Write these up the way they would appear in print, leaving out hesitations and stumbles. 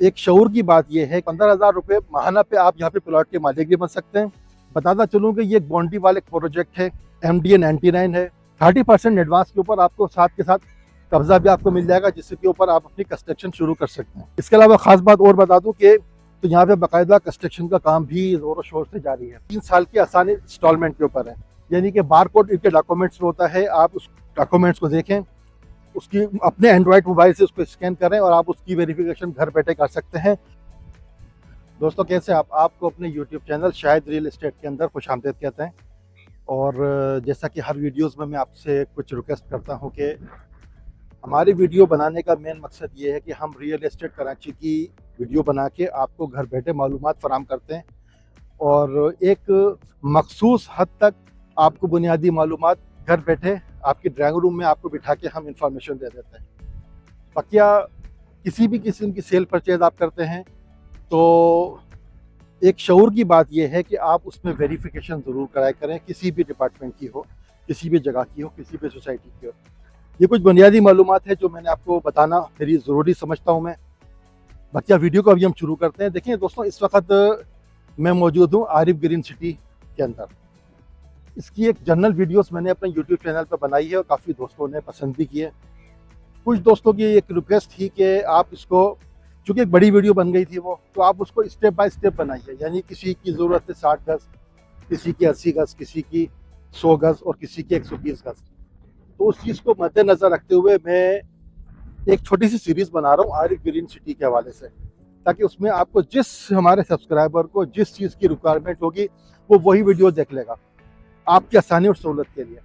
एक शऊर की बात यह है, 15,000 रुपये माहाना पे आप यहाँ पे प्लॉट के मालिक भी बन सकते हैं। बताता चलूँ कि ये एक बाउंड्री वाले प्रोजेक्ट है, MDA 99 है। 30% एडवांस के ऊपर आपको साथ के साथ कब्जा भी आपको मिल जाएगा, जिसके ऊपर आप अपनी कंस्ट्रक्शन शुरू कर सकते हैं। इसके अलावा खास बात और बता दूं कि तो यहाँ पे बाकायदा कंस्ट्रक्शन का काम भी जोरों शोर से जारी है। 3 साल की आसानी इंस्टॉलमेंट के ऊपर है, यानी कि बारकोड इनके डॉक्यूमेंट्स में होता है। आप उस डॉक्यूमेंट्स को देखें, उसकी अपने एंड्रॉयड मोबाइल से उसको स्कैन करें और आप उसकी वेरिफिकेशन घर बैठे कर सकते हैं। दोस्तों कैसे आपको अपने यूट्यूब चैनल शायद रियल एस्टेट के अंदर खुशामदीद कहते हैं। और जैसा कि हर वीडियोस में मैं आपसे कुछ रिक्वेस्ट करता हूं कि हमारी वीडियो बनाने का मेन मकसद ये है कि हम रियल एस्टेट कराची की वीडियो बना के आपको घर बैठे मालूमात फराम करते हैं और एक मखसूस हद तक आपको बुनियादी मालूमात घर बैठे आपके ड्राइंग रूम में आपको बिठा के हम इंफॉर्मेशन दे देते हैं। बकिया किसी भी किस्म की सेल परचेज आप करते हैं तो एक शऊर की बात यह है कि आप उसमें वेरिफिकेशन ज़रूर कराया करें, किसी भी डिपार्टमेंट की हो, किसी भी जगह की हो, किसी भी सोसाइटी की हो। ये कुछ बुनियादी मालूमात है जो मैंने आपको बताना मेरी ज़रूरी समझता हूँ मैं। बच्चा वीडियो को अभी हम शुरू करते हैं। देखिए दोस्तों, इस वक्त मैं मौजूद हूँ आरिफ ग्रीन सिटी के अंदर। इसकी एक जनरल वीडियोस मैंने अपने यूट्यूब चैनल पर बनाई है और काफ़ी दोस्तों ने पसंद भी की है। कुछ दोस्तों की एक रिक्वेस्ट थी कि आप इसको, चूँकि एक बड़ी वीडियो बन गई थी वो, तो आप उसको स्टेप बाय स्टेप बनाइए। यानी किसी की ज़रूरत है 60 गज़, किसी की 80 गज़, किसी की 100 गज़ और किसी की 120 गज़। तो उस चीज़ को मद्देनज़र रखते हुए मैं एक छोटी सी सीरीज़ बना रहा हूँ आरिफ ग्रीन सिटी के हवाले से, ताकि उसमें आपको जिस हमारे सब्सक्राइबर को जिस चीज़ की रिक्वायरमेंट होगी वो वही वीडियो देख लेगा, आपकी आसानी और सहूलत के लिए।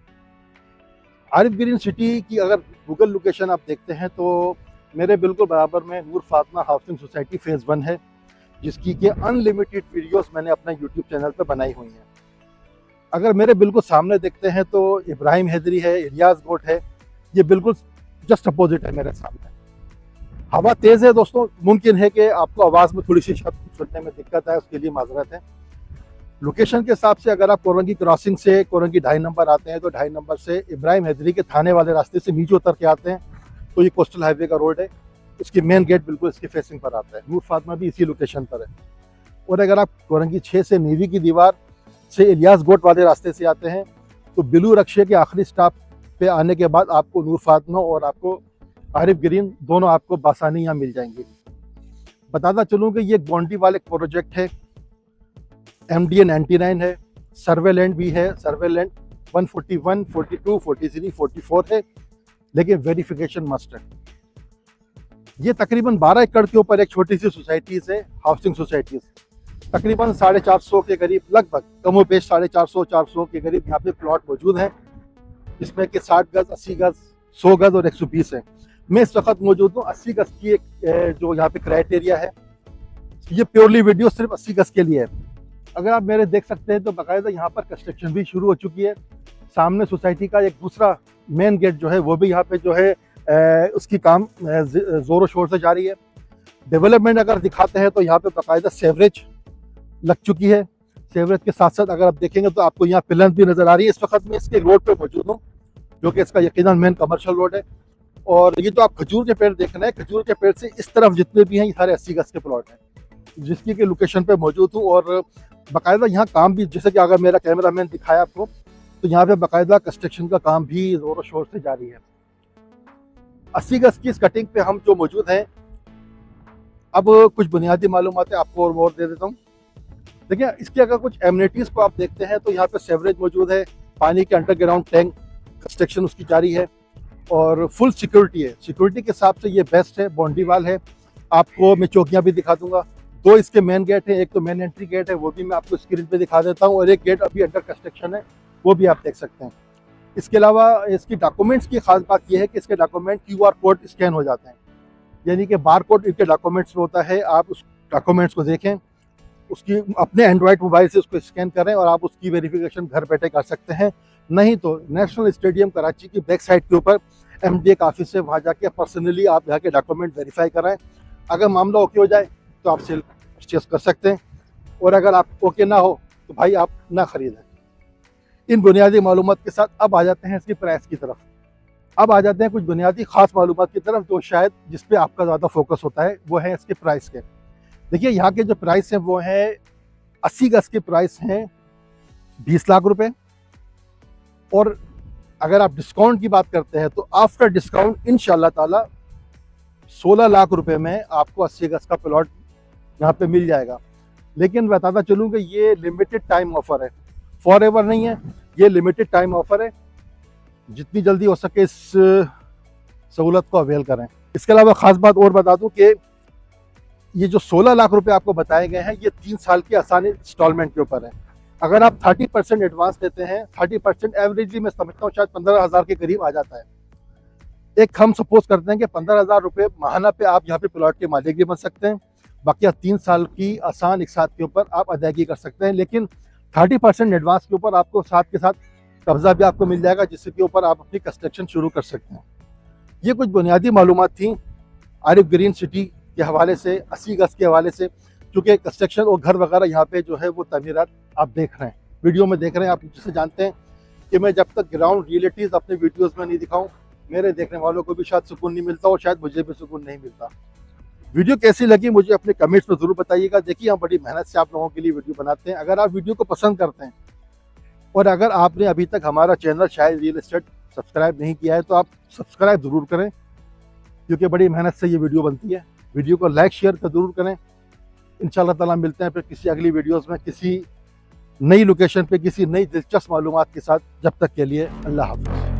आरिफ ग्रीन सिटी की अगर गूगल लोकेशन आप देखते हैं तो मेरे बिल्कुल बराबर में नूर फातिमा हाउसिंग सोसाइटी फेज़ 1 है, जिसकी कि अनलिमिटेड वीडियोस मैंने अपने यूट्यूब चैनल पर बनाई हुई हैं। अगर मेरे बिल्कुल सामने देखते हैं तो इब्राहिम हैदरी है, इलियास गोट है, ये बिल्कुल जस्ट अपोजिट है मेरे सामने। हवा तेज़ है दोस्तों, मुमकिन है कि आपको आवाज़ में थोड़ी सी सुनने में दिक्कत है, उसके लिए माजरत है। लोकेशन के हिसाब से अगर आप कोरंगी क्रॉसिंग से कोरंगी 2.5 नंबर आते हैं तो 2.5 नंबर से इब्राहिम हैदरी के थाने वाले रास्ते से नीचे उतर के आते हैं तो ये कोस्टल हाईवे का रोड है। उसकी मेन गेट बिल्कुल इसकी फेसिंग पर आता है। नूर फातिमा भी इसी लोकेशन पर है। और अगर आप कोरंगी 6 से नीवी की दीवार से इलियास गोट वाले रास्ते से आते हैं तो बिलू रक्शे के आखिरी स्टॉप पे आने के बाद आपको नूर फातिमा और आपको आरिफ ग्रीन दोनों आपको बासानी यहाँ मिल जाएंगे। बताता चलूँ कि ये एक बाउंड्री वाले प्रोजेक्ट है, MDA 99 है, सर्वे लैंड भी है। सर्वे लैंड 141, 42, 43, 44 है, लेकिन वेरिफिकेशन मस्ट है। ये तकरीबन 12 एकड़ के ऊपर एक छोटी सी सोसाइटीज़ है, हाउसिंग सोसाइटीज़। तकरीबन 450 के करीब, लगभग कमो पेश 450 के करीब यहाँ पे प्लॉट मौजूद हैं, जिसमें कि 60 गज़, 80 गज़, 100 गज़ और 120 है। मैं इस वक्त मौजूद हूँ 80 गज़ की एक जो यहाँ पे क्राइटेरिया है। ये प्योरली वीडियो सिर्फ 80 गज़ के लिए है। अगर आप मेरे देख सकते हैं तो बाकायदा यहाँ पर कंस्ट्रक्शन भी शुरू हो चुकी है। सामने सोसाइटी का एक दूसरा मेन गेट जो है वो भी यहाँ पे जो है उसकी काम ज़ोरों शोर से जारी है। डेवलपमेंट अगर दिखाते हैं तो यहाँ पे बाकायदा सेवरेज लग चुकी है। सेवरेज के साथ साथ अगर आप देखेंगे तो आपको यहाँ पिलर्स भी नज़र आ रही है। इस वक्त मैं इसके रोड पे मौजूद हूँ, जो कि इसका यकीनन मेन कमर्शियल रोड है। और ये जो आप खजूर के पेड़ देख रहे हैं, खजूर के पेड़ से इस तरफ जितने भी हैं ये सारे 80 गज़ के प्लॉट हैं, जिसकी के लोकेशन पे मौजूद हूँ। और बाकायदा यहाँ काम भी, जैसे कि अगर मेरा कैमरा मैन दिखाया आपको, तो यहाँ पे बाकायदा कंस्ट्रक्शन का काम भी ज़ोरों शोर से जारी है। 80 गज़ की इस कटिंग पे हम जो मौजूद हैं, अब कुछ बुनियादी मालूमात आपको और दे देता हूँ। देखिए, इसके अगर कुछ एमिनिटीज़ को आप देखते हैं तो यहाँ पे सेवरेज मौजूद है, पानी के अंडरग्राउंड टैंक कंस्ट्रक्शन उसकी जारी है और फुल सिक्योरिटी है। सिक्योरिटी के हिसाब से ये बेस्ट है। बाउंड्री वाल है, आपको मैं चौकियाँ भी दिखा दूंगा। 2 इसके मेन गेट है, एक तो मेन एंट्री गेट है, वो भी मैं आपको स्क्रीन पे दिखा देता हूँ, और एक गेट अभी अंडर कंस्ट्रक्शन है, वो भी आप देख सकते हैं। इसके अलावा इसकी डॉक्यूमेंट्स की खास बात यह है कि इसके डॉक्यूमेंट QR कोड स्कैन हो जाते हैं, यानी कि बार कोड इनके डॉक्यूमेंट्स में होता है। आप उस डॉक्यूमेंट्स को देखें, उसकी अपने एंड्रॉयड मोबाइल से उसको स्कैन करें और आप उसकी वेरिफिकेशन घर बैठे कर सकते हैं। नहीं तो नेशनल स्टेडियम कराची की बैक साइड के ऊपर MDA का ऑफिस है, वहाँ जाके पर्सनली आप यहाँ के डॉक्यूमेंट वेरीफाई कराएं। अगर मामला ओके हो जाए तो आप सेल परचेस कर सकते हैं, और अगर आप ओके ना हो तो भाई आप ना खरीदें। इन बुनियादी मालूमात के साथ अब आ जाते हैं इसकी प्राइस की तरफ। अब आ जाते हैं कुछ बुनियादी खास मालूमात की तरफ, जो शायद जिस पे आपका ज़्यादा फोकस होता है, वो है इसके प्राइस के। देखिए यहाँ के जो प्राइस हैं वो है 80 गज के प्राइस हैं 20 लाख रुपए, और अगर आप डिस्काउंट की बात करते हैं तो आफ्टर डिस्काउंट इंशाल्लाह ताला 16 लाख रुपए में आपको 80 गज का प्लॉट यहाँ पे मिल जाएगा। लेकिन बताता चलूँ कि ये लिमिटेड टाइम ऑफर है, फॉर एवर नहीं है, ये लिमिटेड टाइम ऑफर है। जितनी जल्दी हो सके इस सहूलत को अवेल करें। इसके अलावा ख़ास बात और बता दूं कि ये जो 16 लाख रुपए आपको बताए गए हैं, ये 3 साल की आसानी इंस्टॉलमेंट के ऊपर है। अगर आप 30% एडवांस देते हैं, 30% एवरेजली मैं समझता हूँ शायद 15,000 के करीब आ जाता है। एक हम सपोज करते हैं कि 15,000 रुपये माहाना पे आप यहाँ पे प्लॉट के मालिक भी बन सकते हैं। बाकी 3 साल की आसान एक साथ के ऊपर आप अदायगी कर सकते हैं, लेकिन 30% एडवांस के ऊपर आपको साथ के साथ कब्जा भी आपको मिल जाएगा, जिसके ऊपर आप अपनी कंस्ट्रक्शन शुरू कर सकते हैं। ये कुछ बुनियादी मालूमात थी आरिफ ग्रीन सिटी के हवाले से, 80 गज के हवाले से, क्योंकि कंस्ट्रक्शन और घर वगैरह यहाँ पे जो है वो तमीरात आप देख रहे हैं, वीडियो में देख रहे हैं। आप जिससे जानते हैं कि मैं जब तक ग्राउंड रियलिटीज़ अपने वीडियोज़ में नहीं दिखाऊँ, मेरे देखने वालों को भी शायद सुकून नहीं मिलता और शायद मुझे भी सुकून नहीं मिलता। वीडियो कैसी लगी मुझे अपने कमेंट्स में ज़रूर बताइएगा। देखिए हम बड़ी मेहनत से आप लोगों के लिए वीडियो बनाते हैं। अगर आप वीडियो को पसंद करते हैं और अगर आपने अभी तक हमारा चैनल शायद रियल एस्टेट सब्सक्राइब नहीं किया है, तो आप सब्सक्राइब ज़रूर करें, क्योंकि बड़ी मेहनत से ये वीडियो बनती है। वीडियो को लाइक शेयर कर ज़रूर करें। इंशाल्लाह ताला मिलते हैं फिर किसी अगली वीडियोस में, किसी नई लोकेशन पे, किसी नई दिलचस्प मालूमात के साथ। जब तक के लिए अल्लाह हाफ़िज़।